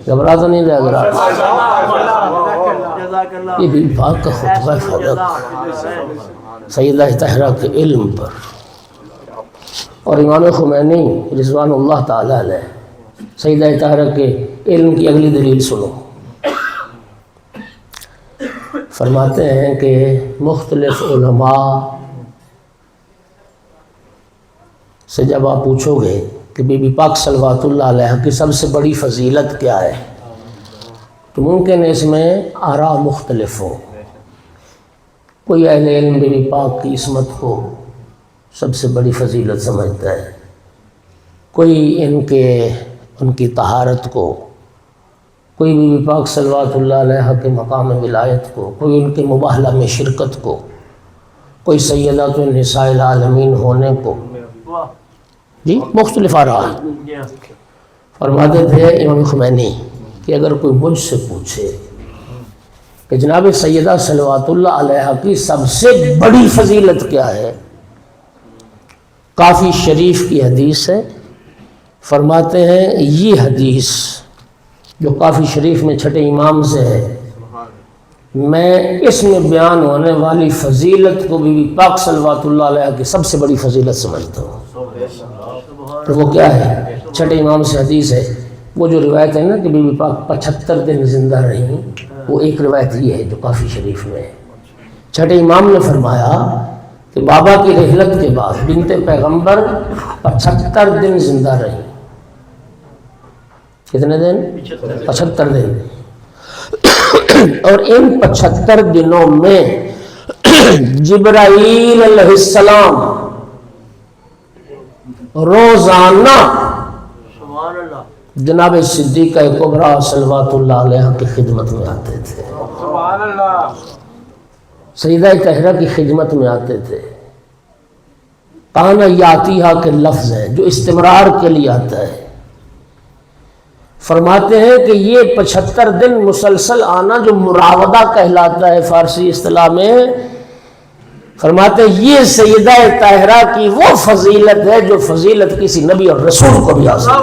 گھبرا تو نہیں لگ رہا؟ یہ بی بی پاک کا خطبہ فلک سیدہ طاہرہ کے علم پر، اور امام خمینی رضوان اللہ تعالی علیہ سیدہ طاہرہ کے علم کی اگلی دلیل سنو۔ فرماتے ہیں کہ مختلف علماء سے جب آپ پوچھو گے کہ بی بی پاک صلوات اللہ علیہ کی سب سے بڑی فضیلت کیا ہے، تو ممکن ہے اس میں آراء مختلف ہو۔ کوئی اہل علم بی بی پاک کی عصمت کو سب سے بڑی فضیلت سمجھتا ہے، کوئی ان کی طہارت کو، کوئی بی بی پاک صلوات اللہ علیہ کے مقام ولایت کو، کوئی ان کے مباہلہ میں شرکت کو، کوئی سیدات النساء العالمین ہونے کو، جی مختلف آراء۔ فرماتے تھے امام خمینی کہ اگر کوئی مجھ سے پوچھے کہ جناب سیدہ صلوات اللہ علیہ کی سب سے بڑی فضیلت کیا ہے، کافی شریف کی حدیث ہے، فرماتے ہیں یہ حدیث جو کافی شریف میں چھٹے امام سے ہے، میں اس میں بیان ہونے والی فضیلت کو بی بی پاک صلوات اللہ علیہ کی سب سے بڑی فضیلت سمجھتا ہوں۔ تو وہ کیا ہے؟ چھٹے امام سے حدیث ہے، وہ جو روایت ہے نا کہ بی بی پاک 75 دن زندہ رہی، وہ ایک روایت یہ ہے جو کافی شریف میں ہے۔ چھٹے امام نے فرمایا کہ بابا کی رحلت کے بعد بنت پیغمبر 75 دن زندہ رہی۔ کتنے دن؟ 75 دن۔ اور ان 75 دنوں میں جبرائیل علیہ السلام روزانہ جناب صدیقہ کبریٰ صلوات اللہ علیہ کی خدمت میں آتے تھے، سیدہ طاہرہ کی خدمت میں آتے تھے۔ کانا یاتیہا کے لفظ ہیں جو استمرار کے لیے آتا ہے۔ فرماتے ہیں کہ یہ 75 دن مسلسل آنا جو مراودہ کہلاتا ہے فارسی اصطلاح میں، فرماتے ہیں یہ سیدہ طاہرہ کی وہ فضیلت ہے جو فضیلت کسی نبی اور رسول کو بھی حاصل ہے۔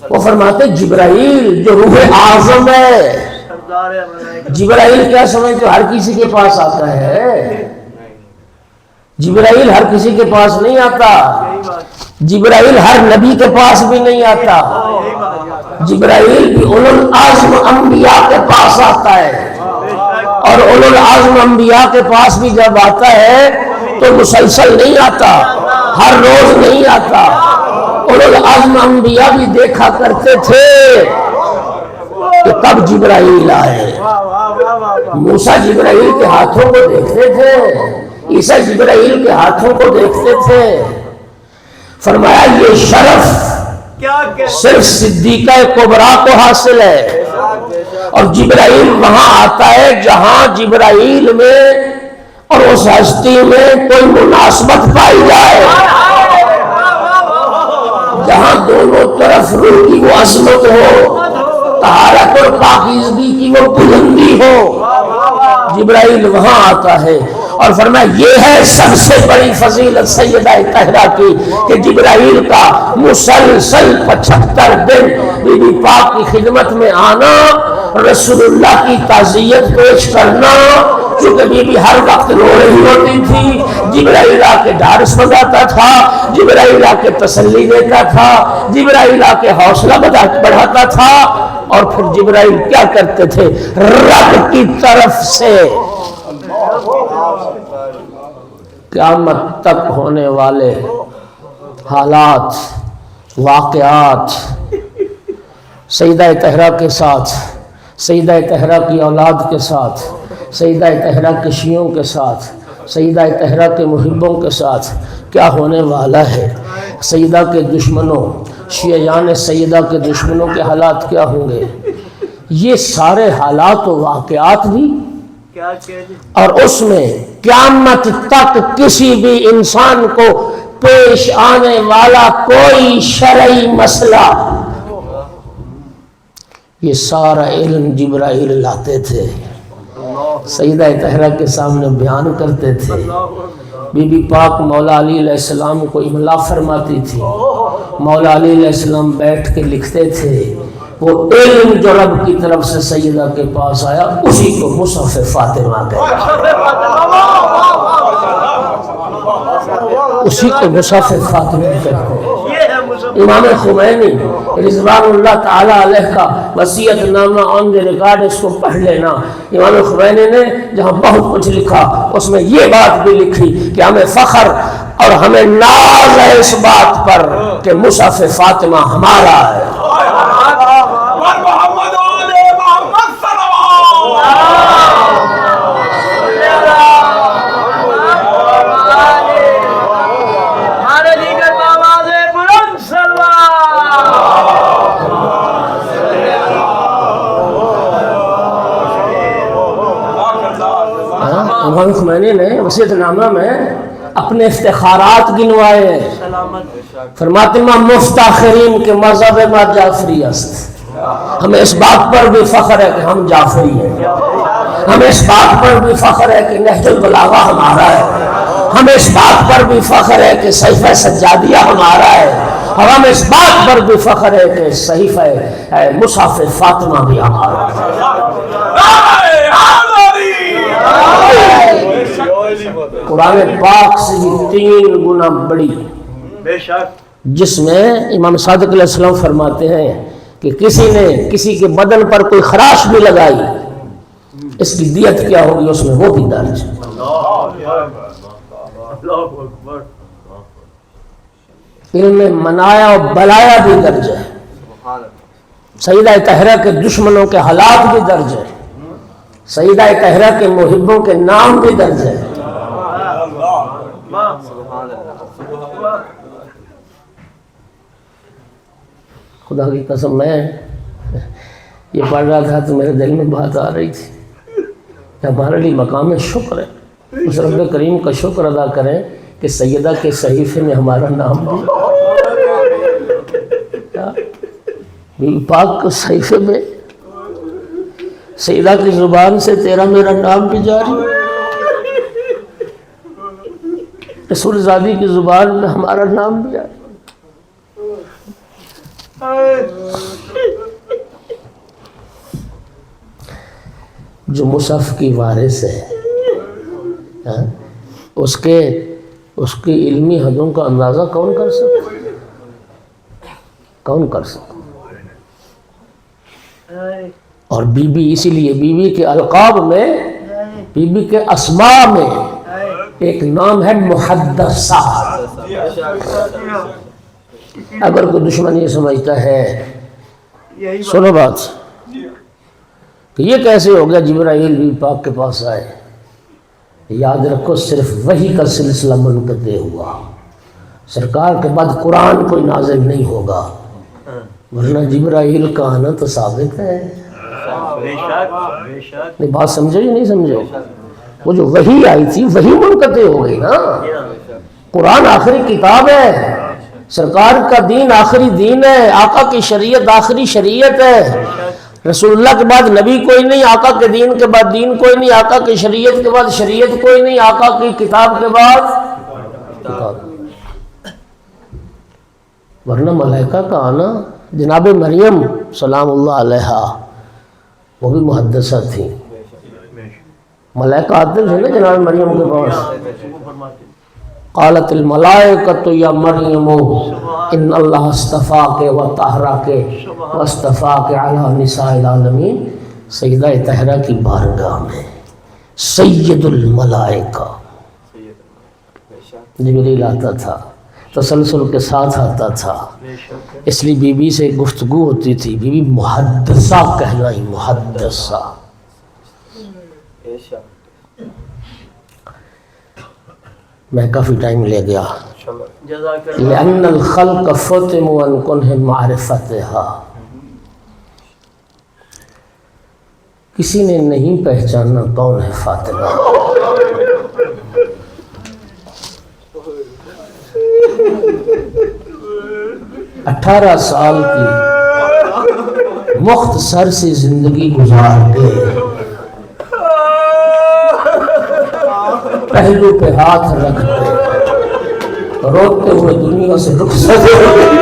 وہ فرماتے ہیں جبرائیل جو روح اعظم ہے، جبرائیل کیا سمجھتے ہو ہر کسی کے پاس آتا ہے؟ جبرائیل ہر کسی کے پاس نہیں آتا، جبرائیل ہر نبی کے پاس بھی نہیں آتا، جبرائیل بھی اولو العزم انبیاء کے پاس آتا ہے، اور اولو العزم انبیاء کے پاس بھی جب آتا ہے تو مسلسل نہیں آتا، ہر روز نہیں آتا۔ اولو العزم انبیاء بھی دیکھا کرتے تھے کہ کب جبرائیل آئے۔ موسیٰ جبرائیل کے ہاتھوں کو دیکھتے تھے، عیسیٰ جبرائیل کے ہاتھوں کو دیکھتے تھے۔ فرمایا یہ شرف صرف صدیقہ کبریٰ کو حاصل ہے، اور جبرائیل وہاں آتا ہے جہاں جبرائیل میں اور اس ہستی میں کوئی مناسبت پائی جائے، جہاں دونوں طرف روح کی وہ عظمت ہو، طہارت اور پاکیزگی کی وہ بلندی ہو، جبرائیل وہاں آتا ہے۔ اور فرمایا یہ ہے سب سے بڑی فضیلت سیدہ طاہرہ کی کہ جبرائیل کا مسلسل 75 دن بی بی پاک کی خدمت میں آنا، رسول اللہ کی تعزیت پیش کرنا، کیونکہ بی بی ہر وقت رو رہی ہوتی تھی، جبرائیل آ کے ڈھارس بجاتا تھا، جبرائیل آ کے تسلی دیتا تھا، جبرائیل آ کے حوصلہ بڑھاتا تھا، اور پھر جبرائیل کیا کرتے تھے؟ رب کی طرف سے قیامت تک ہونے والے حالات، واقعات سیدہ طاہرہ کے ساتھ، سیدہ طاہرہ کی اولاد کے ساتھ، سیدہ طاہرہ کے شیعوں کے ساتھ، سیدہ طاہرہ کے محبوں کے ساتھ کیا ہونے والا ہے، سیدہ کے دشمنوں، شیعیان سیدہ کے دشمنوں کے حالات کیا ہوں گے، یہ سارے حالات و واقعات بھی، اور اس میں قیامت تک کسی بھی انسان کو پیش آنے والا کوئی شرعی مسئلہ، یہ سارا علم جبرائیل لاتے تھے، سیدہ طاہرہ کے سامنے بیان کرتے تھے۔ بی بی پاک مولا علی علیہ السلام کو املا فرماتی تھی، مولا علی علیہ السلام بیٹھ کے لکھتے تھے، وہ علم جو رب کی طرف سے سیدہ کے پاس آیا اسی کو مصحف فاطمہ کہتے ہیں، اسی کو مصحف فاطمہ کہتے ہیں۔ امام خمینی رضوان اللہ تعالیٰ علیہ کا وصیت نامہ آن دی ریکارڈ، اس کو پڑھ لینا۔ امام خمینی نے جہاں بہت کچھ لکھا اس میں یہ بات بھی لکھی کہ ہمیں فخر اور ہمیں ناز ہے اس بات پر کہ مصحف فاطمہ ہمارا ہے۔ امام خمینی نے وصیت نامہ میں اپنے افتخارات گنوائے ہیں، فرماتے ما مفتخرین کے مذہب ما جعفری است، ہمیں اس بات پر بھی فخر ہے کہ ہم جعفری ہیں، ہمیں اس بات پر بھی فخر ہے کہ نہج البلاغہ ہمارا ہے، ہمیں اس بات پر بھی فخر ہے کہ صحیفہ سجادیہ ہمارا ہے، اور ہمیں اس بات پر بھی فخر ہے کہ صحیفہ مصحف فاطمہ بھی ہمارا ہے۔ قرآن پاک سے بھی 3 گنا بڑی، جس میں امام صادق علیہ السلام فرماتے ہیں کہ کسی نے کسی کے بدن پر کوئی خراش بھی لگائی، اس کی دیت کیا ہوگی، اس میں وہ بھی درج ہے۔ علم میں منایا اور بلایا بھی درج ہے، سیدہ طاہرہ کے دشمنوں کے حالات بھی درج ہے، سیدہ طاہرہ کے محبوں کے نام بھی درج ہے۔ خدا کی قسم میں یہ پڑھ رہا تھا تو میرے دل میں بات آ رہی تھی کہ ہمارے لیے مقام شکر ہے، اس رب کریم کا شکر ادا کریں کہ سیدہ کے صحیفے میں ہمارا نام بھی، بی بی پاک کے صحیفے میں سیدہ کی زبان سے تیرا میرا نام بھی جاری، رسول زادی کی زبان میں ہمارا نام بھی جاری۔ جو مصحف کی وارث ہے، ہاں؟ اس کی علمی حدوں کا اندازہ کون کر سکتا؟ کون کر سکتا؟ اور بی بی، اسی لیے بی بی کے القاب میں، بی بی کے اسماء میں ایک نام ہے محدثہ۔ اگر کوئی دشمن یہ سمجھتا ہے، سنو بات، کہ یہ کیسے ہو گیا جبرائیل بھی پاک کے پاس آئے، یاد رکھو صرف وحی کا سلسلہ منقطع ہوا، سرکار کے بعد قرآن کوئی نازل نہیں ہوگا، ورنہ جبرائیل کا آنا تو ثابت ہے۔ نہیں بات سمجھو یا نہیں سمجھو؟ وہ جو وحی آئی تھی وہی منقطع ہو گئی نا۔ قرآن آخری کتاب ہے، سرکار کا دین آخری دین ہے، آقا کی شریعت آخری شریعت ہے، رسول اللہ کے بعد نبی کوئی نہیں، آقا کے دین کے بعد دین کوئی نہیں، آقا کی شریعت کے بعد شریعت کوئی نہیں، آقا کی کتاب کے بعد کتاب۔ ورنہ ملائکہ کا آنا، جناب مریم سلام اللہ علیہا وہ بھی محدثہ تھی، ملائکہ آتے تھے نا جناب مریم کے پاس۔ قالت الملائکۃ یا مریم ان اللہ اصطفاک و طہرک و اصطفاک علی نساء العالمین، سیدہ طاہرہ کی بارگاہ میں سید الملائکہ جبریل آتا تھا، تسلسل کے ساتھ آتا تھا، اس لیے بی بی سے گفتگو ہوتی تھی، بی بی محدثہ کہلائی، محدثہ۔ میں کافی ٹائم لے گیا، لأن الخلق فتموا عن کنہ معرفتها، کسی نے نہیں پہچانا کون ہے فاطمہ۔ 18 سال کی مختصر سی زندگی گزار کے پہلو پہ ہاتھ رکھتے روتے ہوئے دنیا سے رخصت ہو گئی۔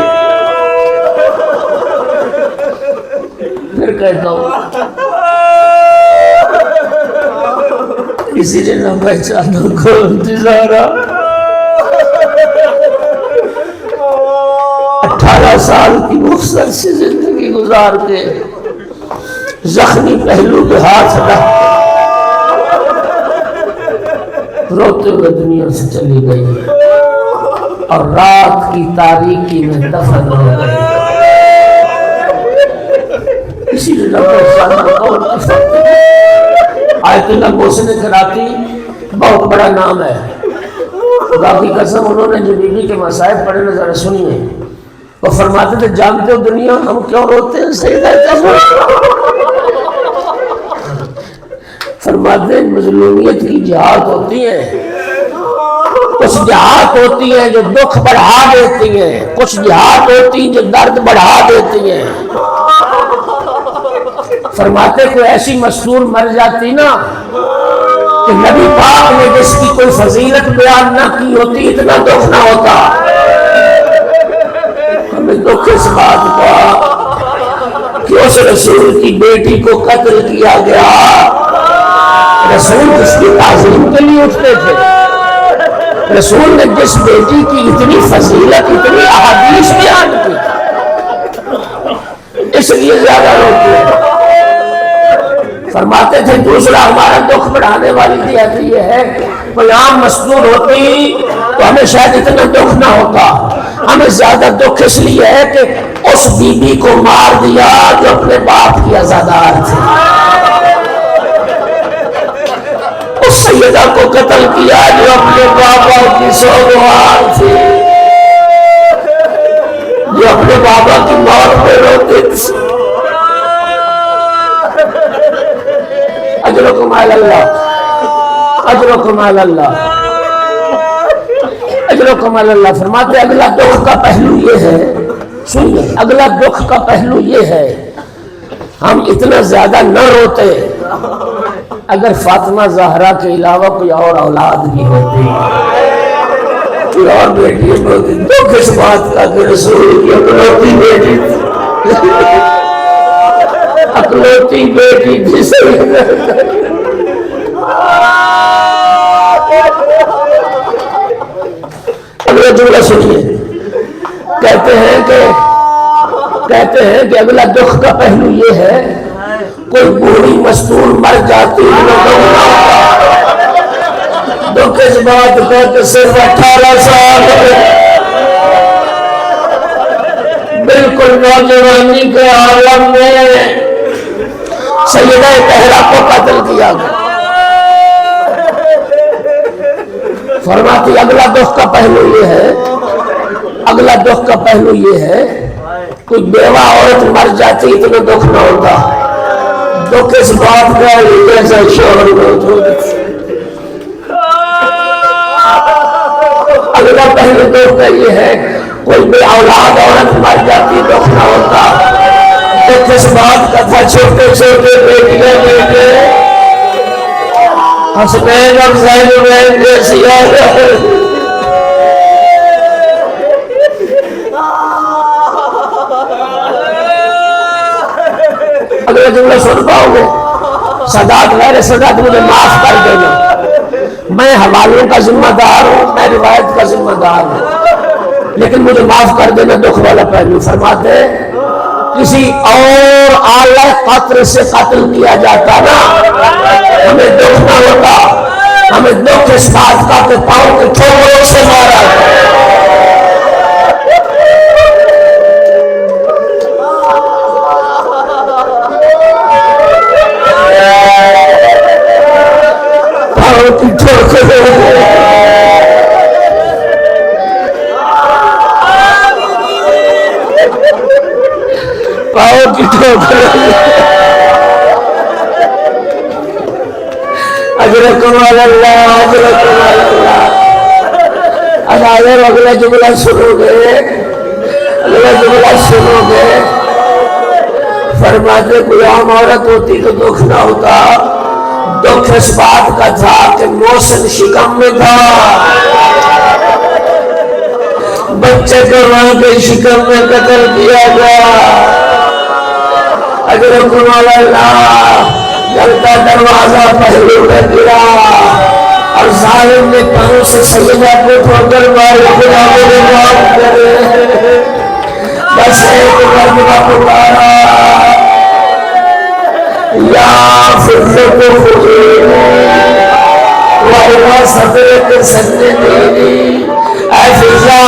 پھر کہتا ہوں کسی نے نہ پہچانا کون تھی زہرا۔ 18 سال کی مختصر سی زندگی گزار کے زخمی پہلو پہ ہاتھ رکھ روتے ہوئے دنیا سے چلی گئی اور رات کی تاریکی میں دفن ہو گئی۔ کسی نے نہ پہچانا کون تھی۔ آیت اللہ محسن کراتی بہت بڑا نام ہے، خدا کی قسم انہوں نے جو بی بی کے مصائب پڑھے نا ذرا سنیے، وہ فرماتے تھے جانتے ہو دنیا ہم کیوں روتے ہیں؟ سیدہ فرماتے ہیں مظلومیت کی جہاد ہوتی ہیں، کچھ جہاد ہوتی ہیں جو دکھ بڑھا دیتی ہیں، کچھ جہاد ہوتی ہیں جو درد بڑھا دیتی ہیں۔ فرماتے کوئی ایسی مستور مر جاتی نا کہ نبی پاک نے جس کی کوئی فضیلت بیان نہ کی ہوتی اتنا دکھ نہ ہوتا۔ ہمیں دکھ اس بات کا کہ اس رسول کی بیٹی کو قتل کیا گیا، رسول اس کی تعظیم کے لیے اٹھتے تھے، رسول نے جس بیٹی کی اتنی فضیلت اتنی احادیث بیان کی اس لیے زیادہ روتے ہیں۔ فرماتے تھے دوسرا ہمارا دکھ بڑھانے والی چیز یہ ہے کوئی عام مستور ہوتی تو ہمیں شاید اتنا دکھ نہ ہوتا، ہمیں زیادہ دکھ اس لیے ہے کہ اس بی بی کو مار دیا جو اپنے باپ کی عزادار تھی، اس سیدہ کو قتل کیا جو اپنے بابا کی سوگوار تھی، جو اپنے بابا کی موت پہ روتی تھی۔ اجرکم علی اللہ، اجرکم علی اللہ، اجرکم علی اللہ۔ فرماتے اگلا دکھ کا پہلو یہ ہے، سنیے اگلا دکھ کا پہلو یہ ہے ہم اتنا زیادہ نہ روتے اگر فاطمہ زہرا کے علاوہ کوئی اور اولاد بھی ہوتی، کوئی اور بیٹی ہوتی، دکھ اس بات کا کہ رسول کی اکلوتی بیٹی تھی۔ اکلوتی بیٹی جسے اگلا جملہ سنیے، کہتے ہیں کہ اگلا دکھ کا پہلو یہ ہے، کوئی بوڑھی مستور مر جاتی دکھ اس بات کا کہ صرف 18 سال بالکل نوجوانی کے عالم میں سیدہ طہرہ کو قتل کیا گیا۔ فرماتی اگلا دکھ کا پہلو یہ ہے، کوئی بیوہ عورت مر جاتی اتنا دکھ نہ ہوتا، دکھ اس بات کا جیسا شوہر موت ہو گئی۔ اگلا پہلو دکھ کا یہ ہے، کوئی بے اولاد عورت مر جاتی دکھ نہ ہوتا، دکھ اس بات کا تھا چھوٹے چھوٹے بیٹیاں بیٹے حسنین اور زینبین جیسی عورت۔ اگلا جملہ سن پاؤ گے؟ صداقت غیر صداقت مجھے معاف کر دینا، میں حوالوں کا ذمہ دار ہوں، میں روایت کا ذمہ دار ہوں، لیکن مجھے معاف کر دینا دکھ والا پہلو۔ فرماتے کسی اور آلہ قطر سے قتل کیا جاتا نا، ہمیں دکھ نہ ہوتا، ہمیں دکھ اس بات کا کہ پاؤں کے ٹھوکروں سے مارا۔ پاؤں کی ٹھوکروں پاؤں کی ٹھوکروں اجرکم اللہ، اجرکم اللہ۔ اگلا جملہ سنو گے، فرماتے کوئی عام عورت ہوتی تو دکھ نہ ہوتا، دکھ اس بات کا تھا کہ محسن شکم میں تھا، بچے کو وہاں کے شکم میں قتل کیا گیا۔ اجرکم اللہ، جلتا دروازہ پہلو میں گرا اور ظالم نے پاؤں سے سیدہ کو ٹھوکر ماری، خدا میرے معاف کرے۔ بس ایک مرتبہ پکارا، یا فرقت خذونی وَإِلَى صَدْرِكَ سَنِّدِينِي، اے فضا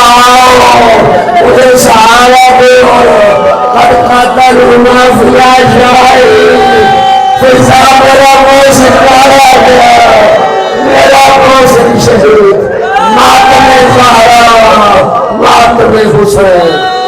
مجھے سہارا دے، قد قتلوا فی عشائی، فضا میرا محسن مارا گیا، میرا محسن شہید، ماتم زہرا، ماتم حسین۔